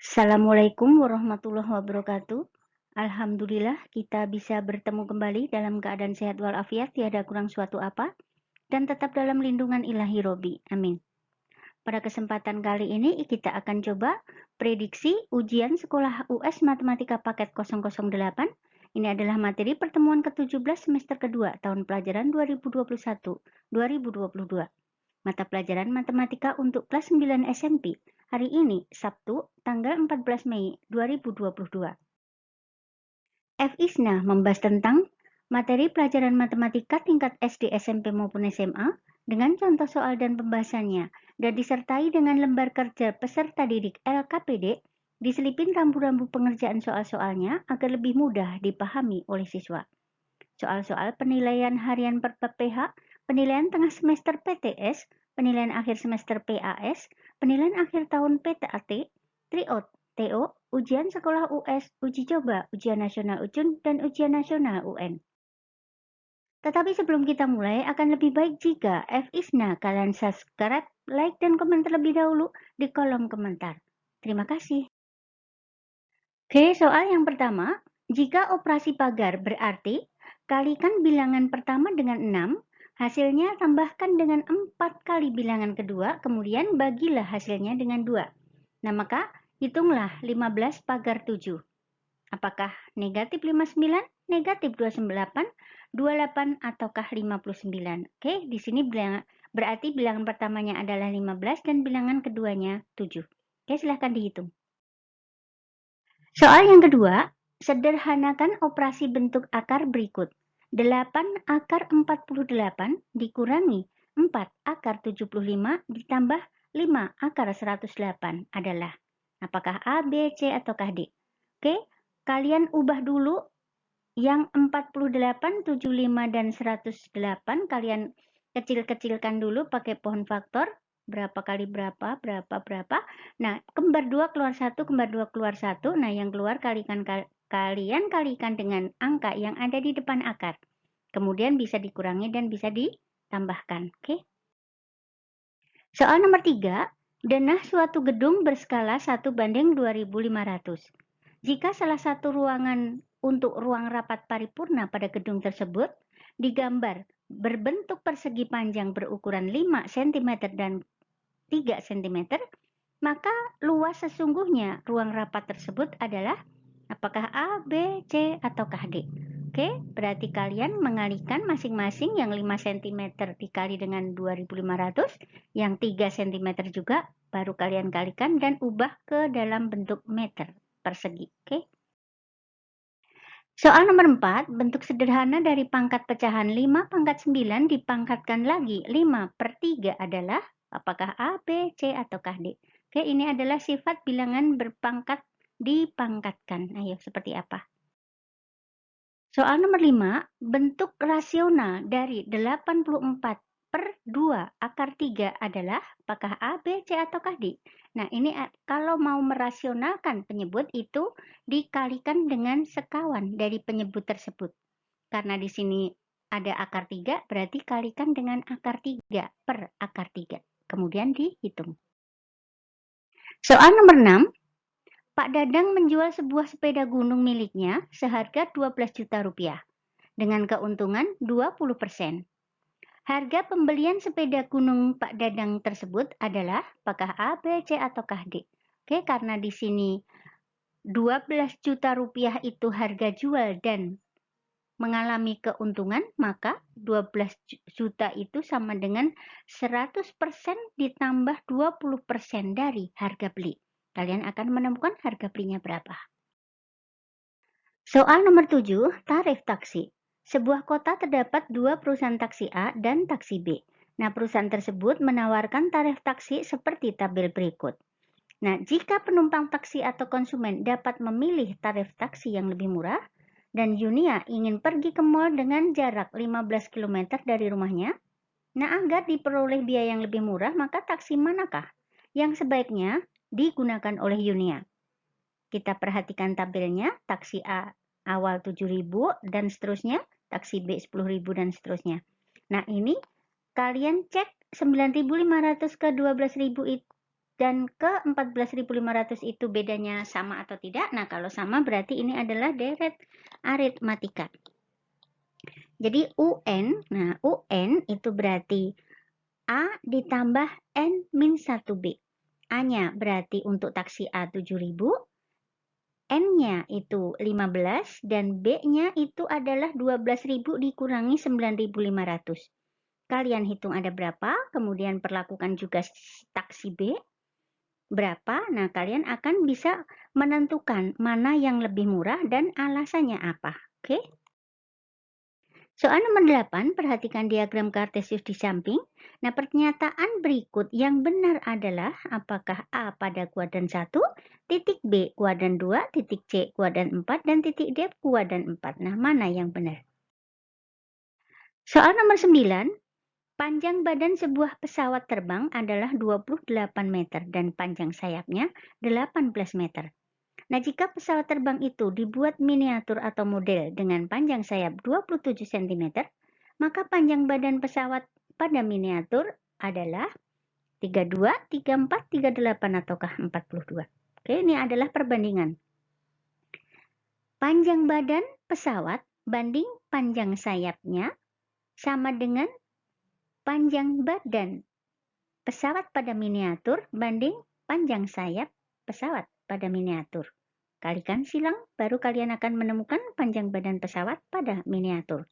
Assalamualaikum warahmatullahi wabarakatuh. Alhamdulillah kita bisa bertemu kembali dalam keadaan sehat walafiat, tiada kurang suatu apa, dan tetap dalam lindungan ilahi Robi. Amin. Pada kesempatan kali ini kita akan coba prediksi ujian sekolah US Matematika Paket 008. Ini adalah materi pertemuan ke-17 semester kedua tahun pelajaran 2021-2022. Mata pelajaran matematika untuk kelas 9 SMP. Hari ini, Sabtu, tanggal 14 Mei 2022. FISNA membahas tentang materi pelajaran matematika tingkat SD, SMP maupun SMA dengan contoh soal dan pembahasannya dan disertai dengan lembar kerja peserta didik LKPD, diselipin rambu-rambu pengerjaan soal-soalnya agar lebih mudah dipahami oleh siswa. Soal-soal penilaian harian per PPH, penilaian tengah semester PTS, penilaian akhir semester PAS, penilaian akhir tahun PTAT, tryout, TO, ujian sekolah US, uji coba, ujian nasional UJUN, dan ujian nasional UN. Tetapi sebelum kita mulai, akan lebih baik jika FISNA kalian subscribe, like, dan komentar terlebih dahulu di kolom komentar. Terima kasih. Oke, soal yang pertama, jika operasi pagar berarti kalikan bilangan pertama dengan 6, hasilnya tambahkan dengan 4 kali bilangan kedua, kemudian bagilah hasilnya dengan 2. Nah, maka hitunglah 15 pagar 7. Apakah negatif 59, negatif 28, 28, ataukah 59? Oke, di sini berarti bilangan pertamanya adalah 15 dan bilangan keduanya 7. Oke, silahkan dihitung. Soal yang kedua, sederhanakan operasi bentuk akar berikut. 8 akar 48 dikurangi 4 akar 75 ditambah 5 akar 108 adalah apakah A, B, C, ataukah D? Oke, kalian ubah dulu yang 48, 75, dan 108 kalian kecil-kecilkan dulu pakai pohon faktor. Berapa kali berapa, berapa. Nah, kembar 2 keluar 1, kembar 2 keluar 1. Nah, yang keluar kalian kalikan dengan angka yang ada di depan akar. Kemudian bisa dikurangi dan bisa ditambahkan. Oke. Soal nomor 3, denah suatu gedung berskala 1:2500. Jika salah satu ruangan untuk ruang rapat paripurna pada gedung tersebut digambar berbentuk persegi panjang berukuran 5 cm dan 3 cm, maka luas sesungguhnya ruang rapat tersebut adalah apakah A, B, C, ataukah D? Oke, berarti kalian mengalihkan masing-masing yang 5 cm dikali dengan 2500, yang 3 cm juga, baru kalian kalikan dan ubah ke dalam bentuk meter persegi. Oke. Soal nomor 4, bentuk sederhana dari pangkat pecahan 5 pangkat 9 dipangkatkan lagi 5/3 adalah apakah A, B, C, ataukah D? Oke, ini adalah sifat bilangan berpangkat dipangkatkan. Ayo, seperti apa? Soal nomor 5, bentuk rasional dari 84/2 akar 3 adalah apakah A, B, C, ataukah D? Nah, ini kalau mau merasionalkan penyebut itu dikalikan dengan sekawan dari penyebut tersebut. Karena di sini ada akar 3, berarti kalikan dengan akar 3 per akar 3. Kemudian dihitung. Soal nomor 6, Pak Dadang menjual sebuah sepeda gunung miliknya seharga 12 juta rupiah dengan keuntungan 20%. Harga pembelian sepeda gunung Pak Dadang tersebut adalah apakah A, B, C, ataukah D? Oke, karena di sini 12 juta rupiah itu harga jual dan mengalami keuntungan, maka 12 juta itu sama dengan 100% ditambah 20% dari harga beli. Kalian akan menemukan harga belinya berapa. Soal nomor 7, tarif taksi. Sebuah kota terdapat 2 perusahaan taksi A dan taksi B. Nah, perusahaan tersebut menawarkan tarif taksi seperti tabel berikut. Nah, jika penumpang taksi atau konsumen dapat memilih tarif taksi yang lebih murah, dan Yunia ingin pergi ke mall dengan jarak 15 km dari rumahnya, nah agar diperoleh biaya yang lebih murah, maka taksi manakah yang sebaiknya digunakan oleh Yunia? Kita perhatikan tabelnya, taksi A awal 7.000 dan seterusnya, taksi B 10.000 dan seterusnya. Nah, ini kalian cek 9.500 ke 12.000 itu dan ke 14.500 itu bedanya sama atau tidak? Nah, kalau sama berarti ini adalah deret aritmatika. Jadi UN, nah UN itu berarti A ditambah N-1B. A-nya berarti untuk taksi A 7.000, N-nya itu 15, dan B-nya itu adalah 12.000 dikurangi 9.500. Kalian hitung ada berapa, kemudian perlakukan juga taksi B berapa. Nah, kalian akan bisa menentukan mana yang lebih murah dan alasannya apa. Oke? Soal nomor 8, perhatikan diagram kartesius di samping. Nah, pernyataan berikut yang benar adalah apakah A pada kuadran 1, titik B kuadran 2, titik C kuadran 4, dan titik D kuadran 4. Nah, mana yang benar? Soal nomor 9, panjang badan sebuah pesawat terbang adalah 28 meter dan panjang sayapnya 18 meter. Nah, jika pesawat terbang itu dibuat miniatur atau model dengan panjang sayap 27 cm, maka panjang badan pesawat pada miniatur adalah 32, 34, 38 ataukah 42. Oke, ini adalah perbandingan. Panjang badan pesawat banding panjang sayapnya sama dengan panjang badan pesawat pada miniatur banding panjang sayap pesawat pada miniatur. Kalikan silang, baru kalian akan menemukan panjang badan pesawat pada miniatur.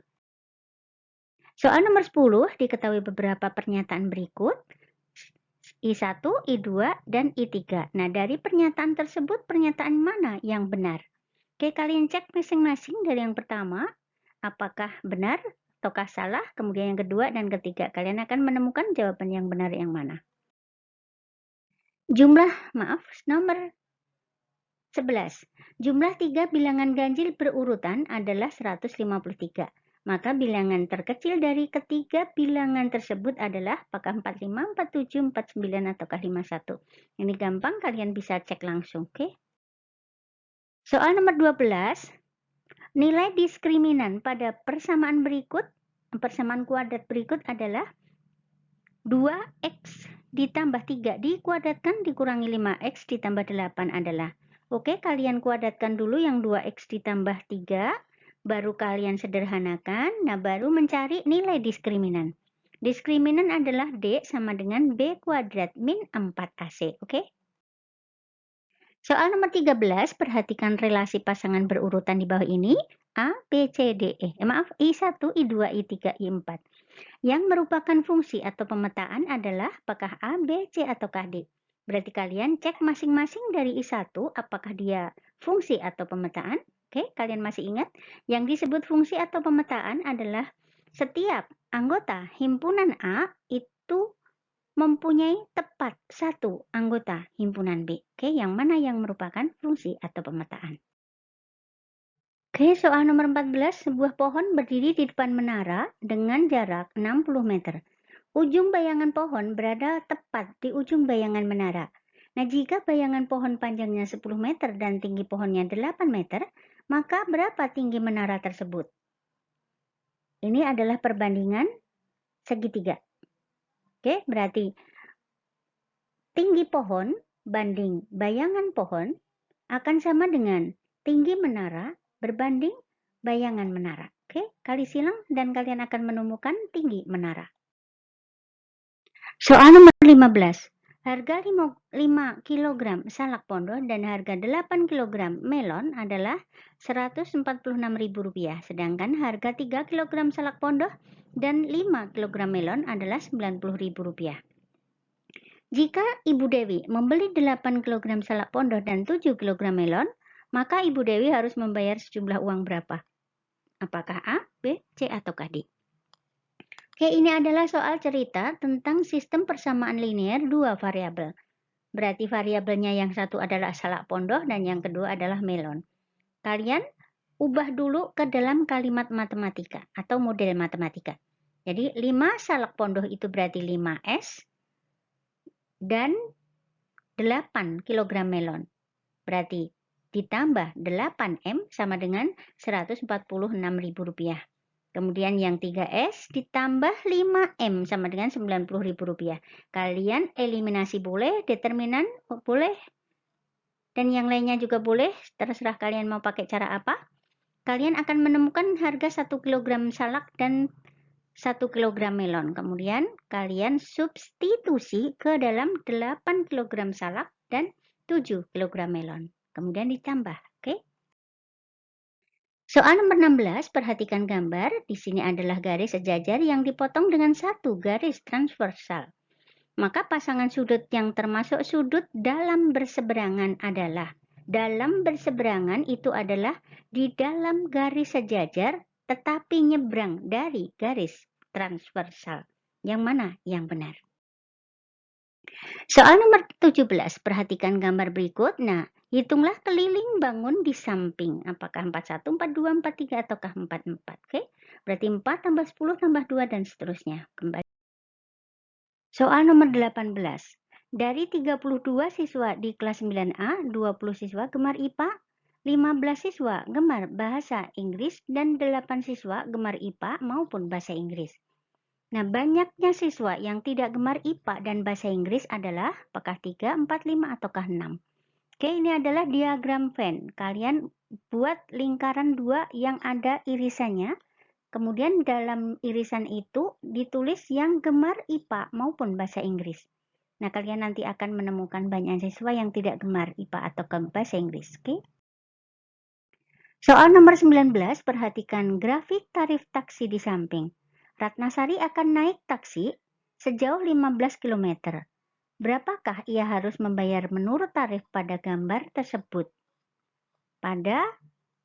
Soal nomor 10, diketahui beberapa pernyataan berikut. I1, I2, dan I3. Nah, dari pernyataan tersebut, pernyataan mana yang benar? Oke, kalian cek masing-masing dari yang pertama, apakah benar ataukah salah, kemudian yang kedua dan ketiga. Kalian akan menemukan jawaban yang benar yang mana. Nomor 11. Jumlah 3 bilangan ganjil berurutan adalah 153. Maka bilangan terkecil dari ketiga bilangan tersebut adalah apakah 45, 47, 49, ataukah 51. Ini gampang, kalian bisa cek langsung, oke? Soal nomor 12. Nilai diskriminan pada persamaan kuadrat berikut adalah 2x ditambah 3 dikuadratkan dikurangi 5x ditambah 8 adalah. Oke, kalian kuadratkan dulu yang 2x ditambah 3, baru kalian sederhanakan, nah baru mencari nilai diskriminan. Diskriminan adalah D sama dengan B kuadrat min 4AC, oke? Soal nomor 13, perhatikan relasi pasangan berurutan di bawah ini. A, B, C, D, E. I1, I2, I3, I4. Yang merupakan fungsi atau pemetaan adalah apakah A, B, C, ataukah D. Berarti kalian cek masing-masing dari I1 apakah dia fungsi atau pemetaan. Oke, kalian masih ingat? Yang disebut fungsi atau pemetaan adalah setiap anggota himpunan A itu mempunyai tepat satu anggota himpunan B. Oke, yang mana yang merupakan fungsi atau pemetaan. Oke, soal nomor 14, sebuah pohon berdiri di depan menara dengan jarak 60 meter. Ujung bayangan pohon berada tepat di ujung bayangan menara. Nah, jika bayangan pohon panjangnya 10 meter dan tinggi pohonnya 8 meter, maka berapa tinggi menara tersebut? Ini adalah perbandingan segitiga. Oke, berarti tinggi pohon banding bayangan pohon akan sama dengan tinggi menara berbanding bayangan menara. Oke, kali silang dan kalian akan menemukan tinggi menara. Soal nomor 15. Harga 5 kg salak pondok dan harga 8 kg melon adalah Rp146.000, sedangkan harga 3 kg salak pondok dan 5 kg melon adalah Rp90.000. Jika Ibu Dewi membeli 8 kg salak pondok dan 7 kg melon, maka Ibu Dewi harus membayar sejumlah uang berapa? Apakah A, B, C, atau D? Oke, ini adalah soal cerita tentang sistem persamaan linear dua variabel. Berarti variabelnya yang satu adalah salak pondok dan yang kedua adalah melon. Kalian ubah dulu ke dalam kalimat matematika atau model matematika. Jadi 5 salak pondok itu berarti 5S dan 8 kg melon. Berarti ditambah 8M sama dengan Rp146.000. Kemudian yang 3S ditambah 5M sama dengan Rp90.000. Kalian eliminasi boleh, determinan boleh, dan yang lainnya juga boleh, terserah kalian mau pakai cara apa. Kalian akan menemukan harga 1 kg salak dan 1 kg melon. Kemudian kalian substitusi ke dalam 8 kg salak dan 7 kg melon. Kemudian ditambah, oke? Soal nomor 16, perhatikan gambar. Di sini adalah garis sejajar yang dipotong dengan satu garis transversal. Maka pasangan sudut yang termasuk sudut dalam berseberangan adalah itu adalah di dalam garis sejajar tetapi nyebrang dari garis transversal. Yang mana yang benar? Soal nomor 17, perhatikan gambar berikut. Nah, hitunglah keliling bangun di samping. Apakah 41, 42, 43, ataukah 44? Oke, berarti 4 tambah 10 tambah 2 dan seterusnya. Kembali. Soal nomor 18. Dari 32 siswa di kelas 9A, 20 siswa gemar IPA, 15 siswa gemar bahasa Inggris, dan 8 siswa gemar IPA maupun bahasa Inggris. Nah, banyaknya siswa yang tidak gemar IPA dan bahasa Inggris adalah apakah 3, 4, 5, ataukah 6? Oke, ini adalah diagram Venn. Kalian buat lingkaran 2 yang ada irisannya. Kemudian dalam irisan itu ditulis yang gemar IPA maupun bahasa Inggris. Nah, kalian nanti akan menemukan banyak siswa yang tidak gemar IPA atau bahasa Inggris. Oke? Soal nomor 19, perhatikan grafik tarif taksi di samping. Ratnasari akan naik taksi sejauh 15 km. Berapakah ia harus membayar menurut tarif pada gambar tersebut? Pada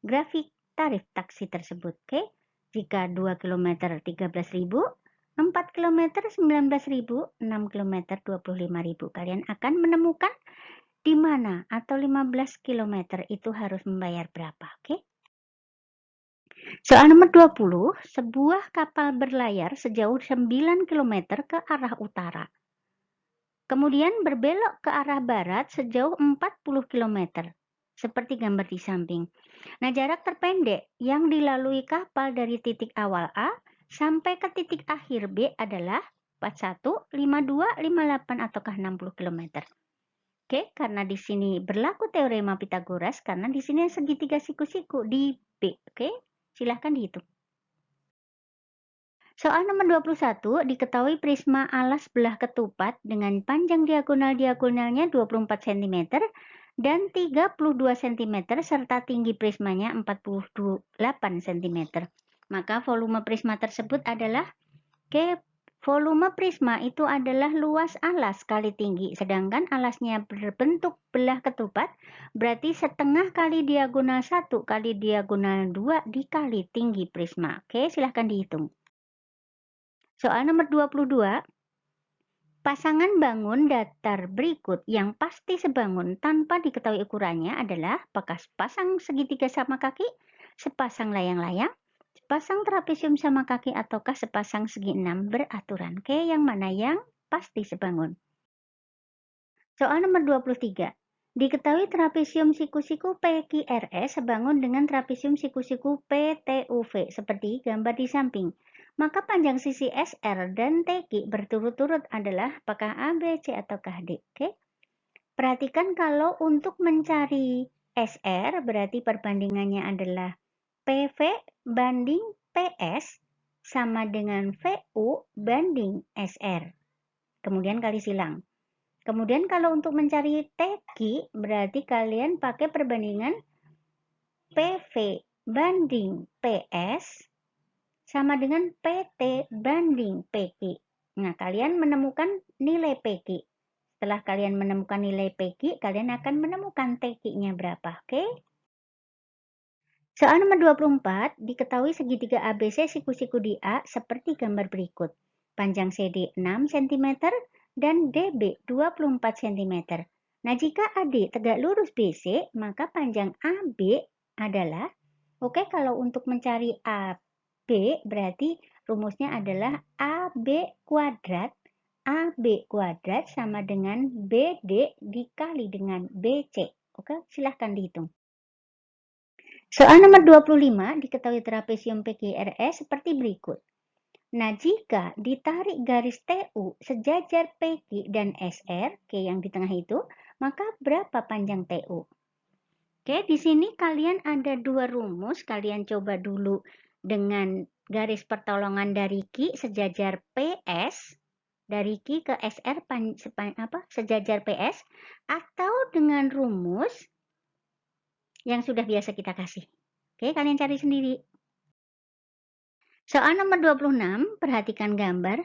grafik tarif taksi tersebut. Oke? Jika 2 km 13.000, 4 km 19.000, 6 km 25.000. Kalian akan menemukan di mana atau 15 km itu harus membayar berapa. Oke? Soal nomor 20, sebuah kapal berlayar sejauh 9 km ke arah utara. Kemudian berbelok ke arah barat sejauh 40 km. Seperti gambar di samping. Nah, jarak terpendek yang dilalui kapal dari titik awal A sampai ke titik akhir B adalah 41, 52, 58, ataukah 60 km. Oke, karena di sini berlaku teorema Pitagoras, karena di sini segitiga siku-siku di B. Oke, silahkan dihitung. Soal nomor 21, diketahui prisma alas belah ketupat dengan panjang diagonal-diagonalnya 24 cm dan 32 cm serta tinggi prismanya 48 cm. Maka volume prisma tersebut adalah volume prisma itu adalah luas alas kali tinggi, sedangkan alasnya berbentuk belah ketupat, berarti setengah kali diagonal 1 kali diagonal 2 dikali tinggi prisma. Oke, silahkan dihitung. Soal nomor 22, pasangan bangun datar berikut yang pasti sebangun tanpa diketahui ukurannya adalah apakah sepasang segitiga sama kaki, sepasang layang-layang, sepasang trapesium sama kaki, ataukah sepasang segi 6 beraturan. Oke, yang mana yang pasti sebangun? Soal nomor 23. Diketahui trapesium siku-siku PQRS sebangun dengan trapesium siku-siku PTUV seperti gambar di samping. Maka panjang sisi SR dan TQ berturut-turut adalah apakah A, B, C, ataukah D. Oke? Perhatikan kalau untuk mencari SR berarti perbandingannya adalah PV banding PS sama dengan VU banding SR. Kemudian kali silang. Kemudian kalau untuk mencari TQ berarti kalian pakai perbandingan PV banding PS sama dengan PT banding PQ. Nah, kalian menemukan nilai PQ. Setelah kalian menemukan nilai PQ, kalian akan menemukan TQ-nya berapa. Oke? Soal nomor 24, diketahui segitiga ABC siku-siku di A seperti gambar berikut. Panjang CD 6 cm dan DB 24 cm. Nah, jika AD tegak lurus BC, maka panjang AB adalah, kalau untuk mencari AB berarti rumusnya adalah AB kuadrat sama dengan BD dikali dengan BC. Oke, silahkan dihitung. Soal nomor 25 diketahui trapesium PQRS seperti berikut. Nah, jika ditarik garis TU sejajar PQ dan SR, Q yang di tengah itu, maka berapa panjang TU? Oke, di sini kalian ada dua rumus, kalian coba dulu dengan garis pertolongan dari Q sejajar PS, dari Q ke SR sejajar PS, atau dengan rumus yang sudah biasa kita kasih. Oke, kalian cari sendiri. Soal nomor 26, perhatikan gambar.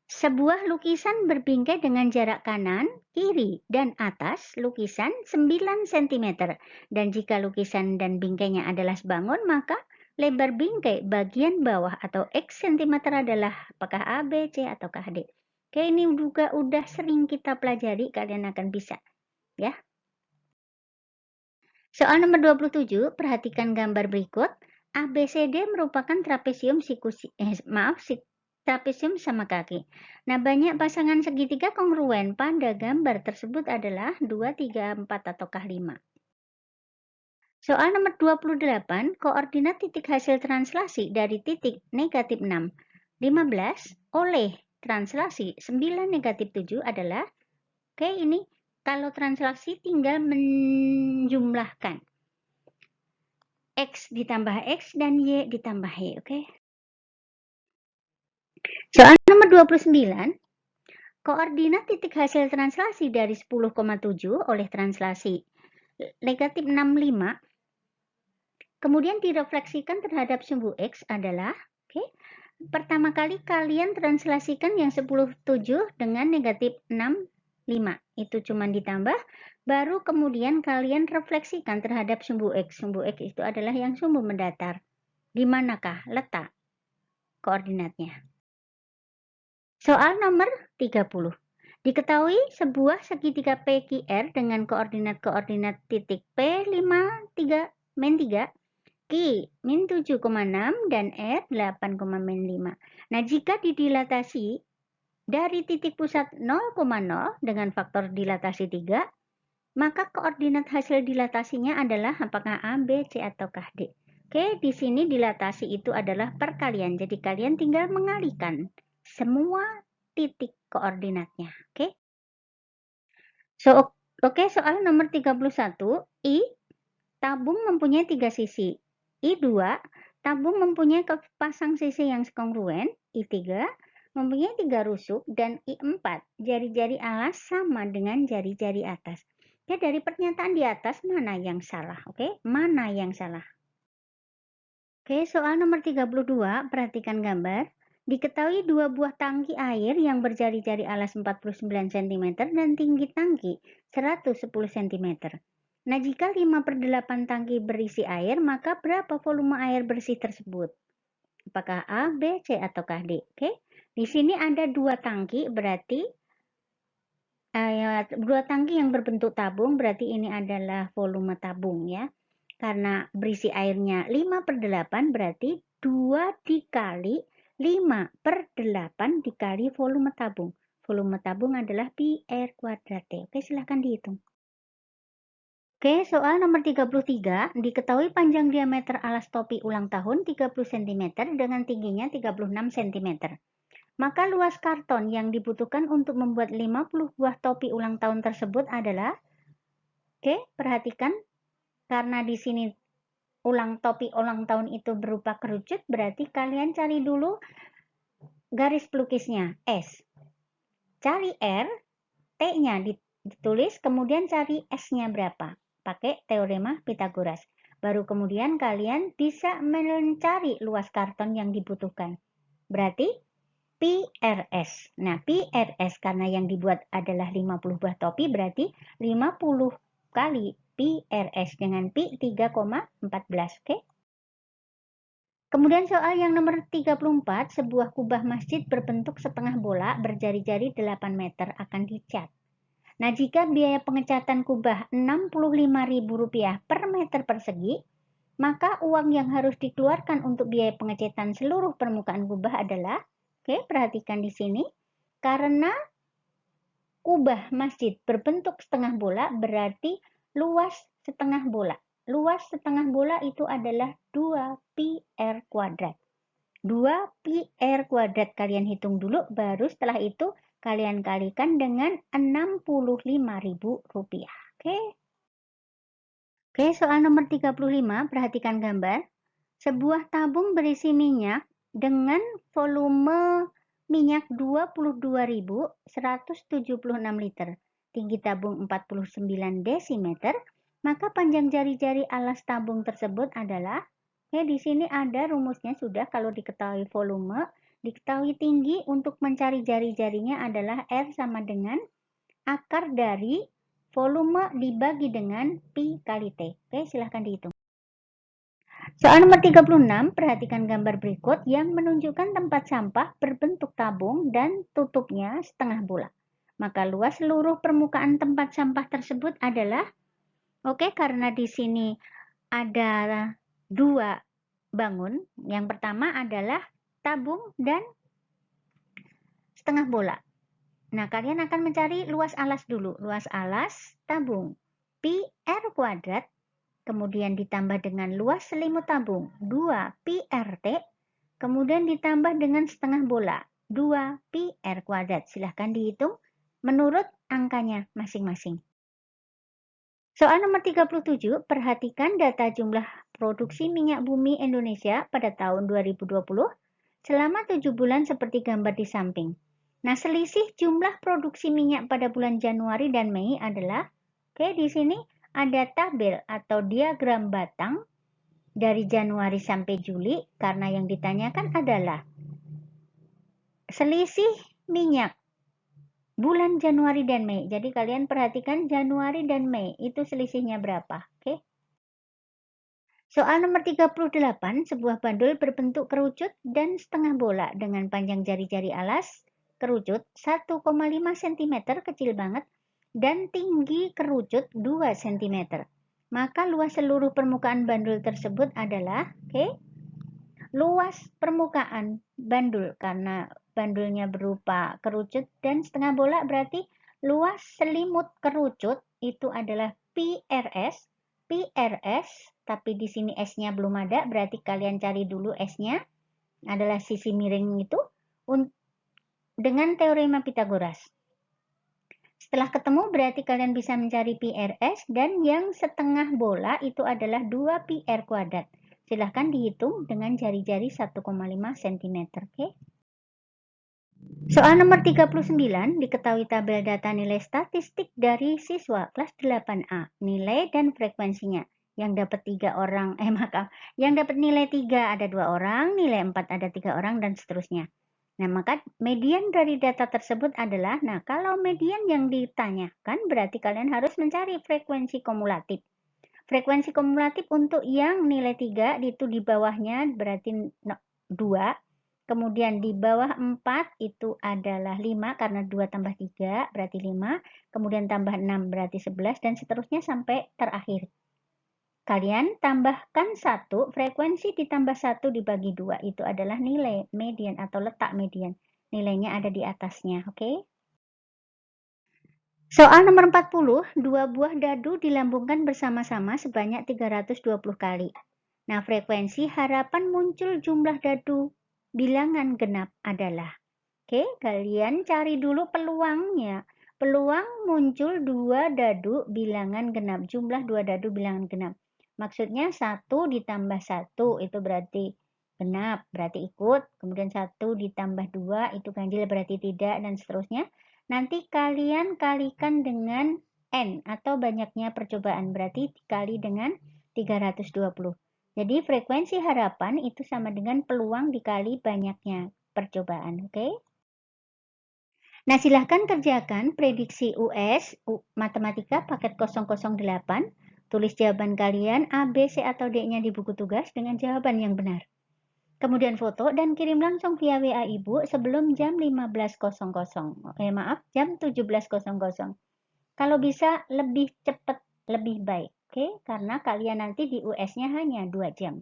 Sebuah lukisan berbingkai dengan jarak kanan, kiri, dan atas lukisan 9 cm. Dan jika lukisan dan bingkainya adalah sebangun, maka lebar bingkai bagian bawah atau X cm adalah apakah A, B, C, atau D. Oke, ini juga udah sering kita pelajari, kalian akan bisa. Ya. Soal nomor 27, perhatikan gambar berikut. ABCD merupakan trapesium trapesium sama kaki. Nah, banyak pasangan segitiga kongruen pada gambar tersebut adalah 2, 3, 4, ataukah 5. Soal nomor 28, koordinat titik hasil translasi dari titik negatif 6, 15 oleh translasi 9, negatif 7 adalah, oke, ini kalau translasi tinggal menjumlahkan. X ditambah X dan Y ditambah Y, oke? Soal nomor 29, koordinat titik hasil translasi dari 10,7 oleh translasi negatif 65, kemudian direfleksikan terhadap sumbu X adalah, oke? Pertama kali kalian translasikan yang 10,7 dengan negatif 65, itu cuma ditambah, baru kemudian kalian refleksikan terhadap sumbu X. Sumbu X itu adalah yang sumbu mendatar. Di manakah letak koordinatnya? Soal nomor 30. Diketahui sebuah segitiga PQR dengan koordinat-koordinat titik P5, 3, min 3, Q, min 7,6, dan R, 8,5. Nah, jika didilatasi dari titik pusat 0,0 dengan faktor dilatasi 3, maka koordinat hasil dilatasinya adalah apakah A, B, C, ataukah D. Oke, di sini dilatasi itu adalah perkalian. Jadi kalian tinggal mengalihkan semua titik koordinatnya. Oke. Oke, soal nomor 31. I, tabung mempunyai 3 sisi. I2, tabung mempunyai pasang sisi yang sekongruen. I3, mempunyai 3 rusuk. Dan I4, jari-jari alas sama dengan jari-jari atas. Ya, dari pernyataan di atas mana yang salah? Oke, mana yang salah? Oke, soal nomor 32, perhatikan gambar. Diketahui dua buah tangki air yang berjari-jari alas 49 cm dan tinggi tangki 110 cm. Nah, jika 5/8 tangki berisi air, maka berapa volume air bersih tersebut? Apakah A, B, C, ataukah D? Oke, di sini ada dua tangki, berarti dua tangki yang berbentuk tabung, berarti ini adalah volume tabung ya. Karena berisi airnya 5/8 berarti 2 dikali 5/8 dikali volume tabung. Volume tabung adalah pi R kuadrat T. Oke, silahkan dihitung. Oke, soal nomor 33. Diketahui panjang diameter alas topi ulang tahun 30 cm dengan tingginya 36 cm. Maka luas karton yang dibutuhkan untuk membuat 50 buah topi ulang tahun tersebut adalah, oke, perhatikan, karena di sini topi ulang tahun itu berupa kerucut, berarti kalian cari dulu garis pelukisnya S. Cari R, T-nya ditulis, kemudian cari S-nya berapa. Pakai teorema Pythagoras. Baru kemudian kalian bisa mencari luas karton yang dibutuhkan. Berarti PRS. Nah, PRS karena yang dibuat adalah 50 buah topi, berarti 50 kali PRS dengan Pi 3,14. Oke? Kemudian soal yang nomor 34, sebuah kubah masjid berbentuk setengah bola berjari-jari 8 meter akan dicat. Nah, jika biaya pengecatan kubah Rp65.000 per meter persegi, maka uang yang harus dikeluarkan untuk biaya pengecatan seluruh permukaan kubah adalah, oke, perhatikan di sini, karena kubah masjid berbentuk setengah bola berarti luas setengah bola. luas setengah bola itu adalah 2 pi R kuadrat. 2 pi R kuadrat kalian hitung dulu, baru setelah itu kalian kalikan dengan Rp65.000. Oke? Oke, soal nomor 35, perhatikan gambar. Sebuah tabung berisi minyak dengan volume minyak 22.176 liter. Tinggi tabung 49 desimeter, maka panjang jari-jari alas tabung tersebut adalah, di sini ada rumusnya sudah, kalau diketahui volume, diketahui tinggi, untuk mencari jari-jarinya adalah R sama dengan akar dari volume dibagi dengan pi kali T. Oke, silahkan dihitung. Soal nomor 36, perhatikan gambar berikut yang menunjukkan tempat sampah berbentuk tabung dan tutupnya setengah bola. Maka luas seluruh permukaan tempat sampah tersebut adalah, karena di sini ada dua bangun. Yang pertama adalah tabung dan setengah bola. Nah, kalian akan mencari luas alas dulu. Luas alas tabung pi R kuadrat, kemudian ditambah dengan luas selimut tabung 2 pi RT, kemudian ditambah dengan setengah bola 2 pi R kuadrat. Silahkan dihitung menurut angkanya masing-masing. Soal nomor 37, perhatikan data jumlah produksi minyak bumi Indonesia pada tahun 2020 selama 7 bulan seperti gambar di samping. Nah, selisih jumlah produksi minyak pada bulan Januari dan Mei adalah, di sini ada tabel atau diagram batang dari Januari sampai Juli, karena yang ditanyakan adalah selisih minyak bulan Januari dan Mei. Jadi kalian perhatikan Januari dan Mei itu selisihnya berapa. Soal nomor 38, sebuah bandul berbentuk kerucut dan setengah bola dengan panjang jari-jari alas kerucut 1,5 cm, kecil banget, dan tinggi kerucut 2 cm. Maka luas seluruh permukaan bandul tersebut adalah, luas permukaan bandul, karena bandulnya berupa kerucut dan setengah bola, berarti luas selimut kerucut itu adalah PRS. PRS, tapi di sini S-nya belum ada, berarti kalian cari dulu S-nya, adalah sisi miring itu, dengan teorema Pitagoras. Setelah ketemu, berarti kalian bisa mencari PRS, dan yang setengah bola itu adalah 2 pi R kuadrat. Silahkan dihitung dengan jari-jari 1,5 cm. Soal nomor 39, diketahui tabel data nilai statistik dari siswa kelas 8A, nilai dan frekuensinya. Yang dapat 3 orang, yang dapat nilai 3 ada 2 orang, nilai 4 ada 3 orang, dan seterusnya. Nah, maka median dari data tersebut adalah, kalau median yang ditanyakan berarti kalian harus mencari frekuensi kumulatif. Frekuensi kumulatif untuk yang nilai 3 itu di bawahnya berarti 2, kemudian di bawah 4 itu adalah 5, karena 2 tambah 3 berarti 5, kemudian tambah 6 berarti 11, dan seterusnya sampai terakhir. Kalian tambahkan 1, frekuensi ditambah 1 dibagi 2, itu adalah nilai median atau letak median. Nilainya ada di atasnya, Soal nomor 40, 2 buah dadu dilambungkan bersama-sama sebanyak 320 kali. Nah, frekuensi harapan muncul jumlah dadu bilangan genap adalah, kalian cari dulu peluangnya. Peluang muncul 2 dadu bilangan genap, jumlah 2 dadu bilangan genap. Maksudnya 1 ditambah 1 itu berarti genap, berarti ikut. Kemudian 1 ditambah 2 itu ganjil, berarti tidak, dan seterusnya. Nanti kalian kalikan dengan N atau banyaknya percobaan, berarti dikali dengan 320. Jadi frekuensi harapan itu sama dengan peluang dikali banyaknya percobaan, Nah, silahkan kerjakan prediksi US Matematika paket 008. Tulis jawaban kalian A, B, C, atau D-nya di buku tugas dengan jawaban yang benar. Kemudian foto dan kirim langsung via WA Ibu sebelum jam 15.00. Jam 17.00. Kalau bisa lebih cepat, lebih baik, Karena kalian nanti di US-nya hanya 2 jam.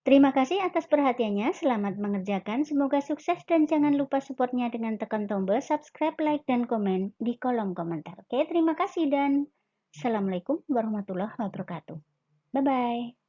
Terima kasih atas perhatiannya, selamat mengerjakan, semoga sukses dan jangan lupa supportnya dengan tekan tombol subscribe, like, dan komen di kolom komentar. Terima kasih dan Assalamualaikum warahmatullahi wabarakatuh. Bye-bye.